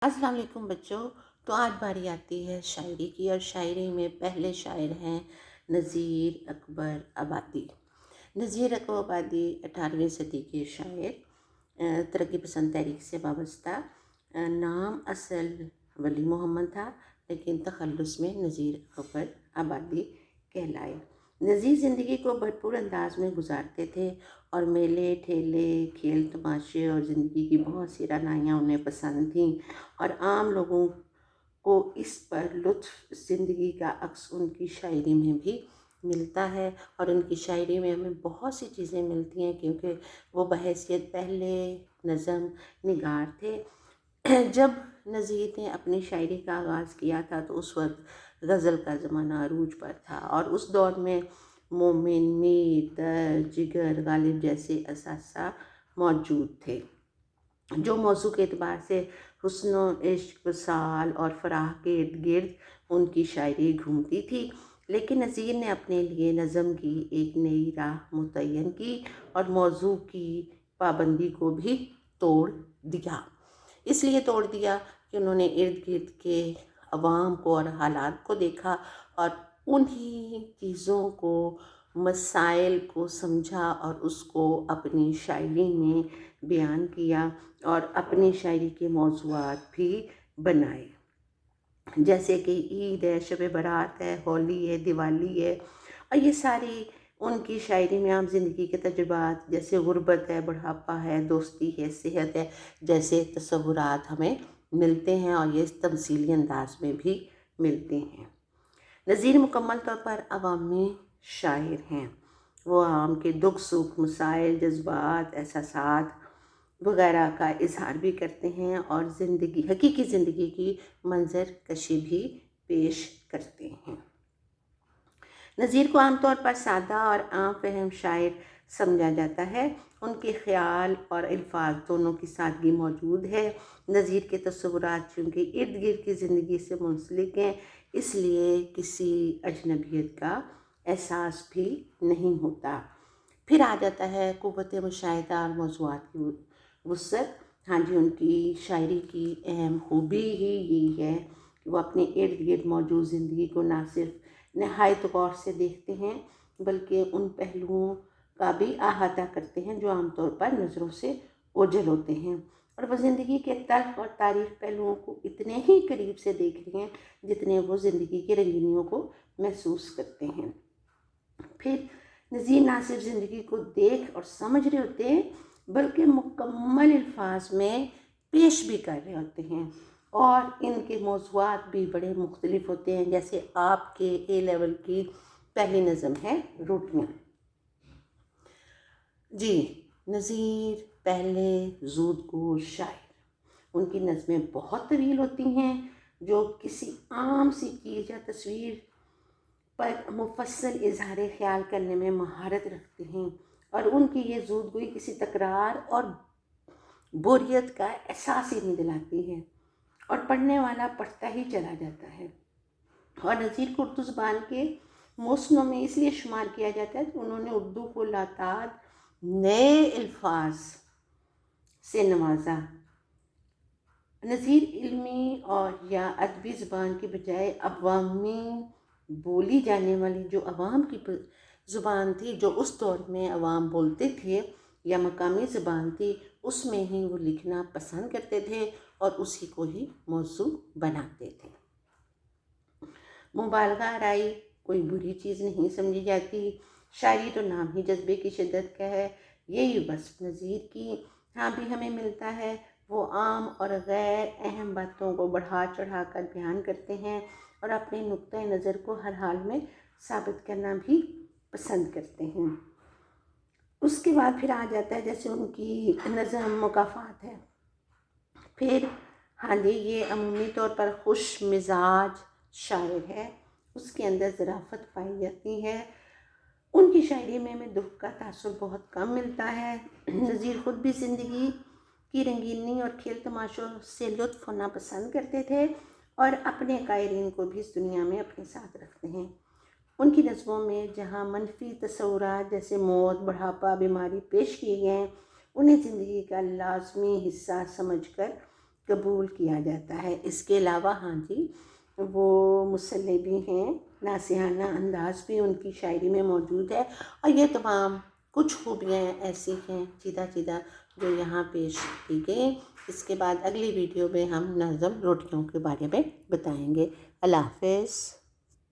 السلام علیکم بچوں۔ تو آج باری آتی ہے شاعری کی، اور شاعری میں پہلے شاعر ہیں نذیر اکبر آبادی۔ نذیر اکبر آبادی 18ویں صدی کے شاعر، ترقی پسند تحریک سے وابستہ۔ نام اصل ولی محمد تھا، لیکن تخلص میں نذیر اکبر آبادی کہلائے۔ نذیر زندگی کو بھرپور انداز میں گزارتے تھے، اور میلے ٹھیلے، کھیل تماشے اور زندگی کی بہت سی رعنائیاں انہیں پسند تھیں، اور عام لوگوں کو اس پر لطف زندگی کا عکس ان کی شاعری میں بھی ملتا ہے۔ اور ان کی شاعری میں ہمیں بہت سی چیزیں ملتی ہیں، کیونکہ وہ بحیثیت پہلے نظم نگار تھے۔ جب نذیر نے اپنی شاعری کا آغاز کیا تھا تو اس وقت غزل کا زمانہ عروج پر تھا، اور اس دور میں مومن، میر، درد، جگر، غالب جیسے اساتذہ موجود تھے، جو موضوع کے اعتبار سے حسن و عشق، وصال اور فراق کے ارد گرد ان کی شاعری گھومتی تھی۔ لیکن نذیر نے اپنے لیے نظم کی ایک نئی راہ متعین کی، اور موضوع کی پابندی کو بھی توڑ دیا۔ اس لیے توڑ دیا کہ انہوں نے ارد گرد کے عوام کو اور حالات کو دیکھا، اور انہی چیزوں کو، مسائل کو سمجھا، اور اس کو اپنی شاعری میں بیان کیا، اور اپنی شاعری کے موضوعات بھی بنائے، جیسے کہ عید ہے، شب برات ہے، ہولی ہے، دیوالی ہے۔ اور یہ ساری ان کی شاعری میں عام زندگی کے تجربات، جیسے غربت ہے، بڑھاپا ہے، دوستی ہے، صحت ہے، جیسے تصورات ہمیں ملتے ہیں، اور یہ تمثیلی انداز میں بھی ملتے ہیں۔ نذیر مکمل طور پر عوامی شاعر ہیں۔ وہ عوام کے دکھ سکھ، مسائل، جذبات، احساسات وغیرہ کا اظہار بھی کرتے ہیں، اور حقیقی زندگی کی منظر کشی بھی پیش کرتے ہیں۔ نذیر کو عام طور پر سادہ اور عام فہم شاعر سمجھا جاتا ہے۔ ان کے خیال اور الفاظ دونوں کی سادگی موجود ہے۔ نذیر کے تصورات چونکہ ارد گرد کی زندگی سے منسلک ہیں، اس لیے کسی اجنبیت کا احساس بھی نہیں ہوتا۔ پھر آ جاتا ہے قوت مشاہدہ اور موضوعات کی وسعت۔ ہاں جی، ان کی شاعری کی اہم خوبی ہی یہ ہے کہ وہ اپنے ارد گرد موجود زندگی کو نہ صرف نہایت غور سے دیکھتے ہیں، بلکہ ان پہلوؤں کا بھی احاطہ کرتے ہیں جو عام طور پر نظروں سے اوجھل ہوتے ہیں، اور وہ زندگی کے تلخ اور تاریخ پہلوؤں کو اتنے ہی قریب سے دیکھ رہے ہیں جتنے وہ زندگی کی رنگینیوں کو محسوس کرتے ہیں۔ پھر نذیر نہ صرف زندگی کو دیکھ اور سمجھ رہے ہوتے ہیں، بلکہ مکمل الفاظ میں پیش بھی کر رہے ہوتے ہیں، اور ان کے موضوعات بھی بڑے مختلف ہوتے ہیں۔ جیسے آپ کے اے لیول کی پہلی نظم ہے روٹیاں۔ جی، نذیر پہلے زود گوش شاعر۔ ان کی نظمیں بہت طویل ہوتی ہیں، جو کسی عام سی چیز یا تصویر پر مفصل اظہار خیال کرنے میں مہارت رکھتے ہیں، اور ان کی یہ زود گوئی کسی تکرار اور بوریت کا احساس ہی نہیں دلاتی ہے، اور پڑھنے والا پڑھتا ہی چلا جاتا ہے۔ اور نذیر کو اردو زبان کے محسنوں میں اس لیے شمار کیا جاتا ہے کہ انہوں نے اردو کو لاتعداد نئے الفاظ سے نوازا۔ نذیر علمی اور یا ادبی زبان کے بجائے عوامی بولی جانے والی جو عوام کی زبان تھی، جو اس دور میں عوام بولتے تھے، یا مقامی زبان تھی، اس میں ہی وہ لکھنا پسند کرتے تھے، اور اسی کو ہی موضوع بناتے تھے۔ مبالغہ آرائی کوئی بری چیز نہیں سمجھی جاتی۔ شاعری تو نام ہی جذبے کی شدت کا ہے۔ یہی وصف نذیر کی ہاں بھی ہمیں ملتا ہے۔ وہ عام اور غیر اہم باتوں کو بڑھا چڑھا کر بیان کرتے ہیں، اور اپنے نقطۂ نظر کو ہر حال میں ثابت کرنا بھی پسند کرتے ہیں۔ اس کے بعد پھر آ جاتا ہے جیسے ان کی نظم مکافات ہے۔ پھر ہاں جی، یہ عمومی طور پر خوش مزاج شاعر ہے، اس کے اندر ظرافت پائی جاتی ہے۔ ان کی شاعری میں ہمیں دکھ کا تاثر بہت کم ملتا ہے۔ نذیر خود بھی زندگی کی رنگینی اور کھیل تماشوں سے لطف ہونا پسند کرتے تھے، اور اپنے قائرین کو بھی اس دنیا میں اپنے ساتھ رکھتے ہیں۔ ان کی نظموں میں جہاں منفی تصورات جیسے موت، بڑھاپا، بیماری پیش کیے گئے ہیں، انہیں زندگی کا لازمی حصہ سمجھ کر قبول کیا جاتا ہے۔ اس کے علاوہ ہاں جی وہ مسلح بھی ہیں، ناصحانہ انداز بھی ان کی شاعری میں موجود ہے، اور یہ تمام کچھ خوبیاں ایسی ہیں سیدھا سیدھا جو یہاں پیش کی گئی۔ اس کے بعد اگلی ویڈیو میں ہم نظم روٹیوں کے بارے میں بتائیں گے۔ اللہ حافظ۔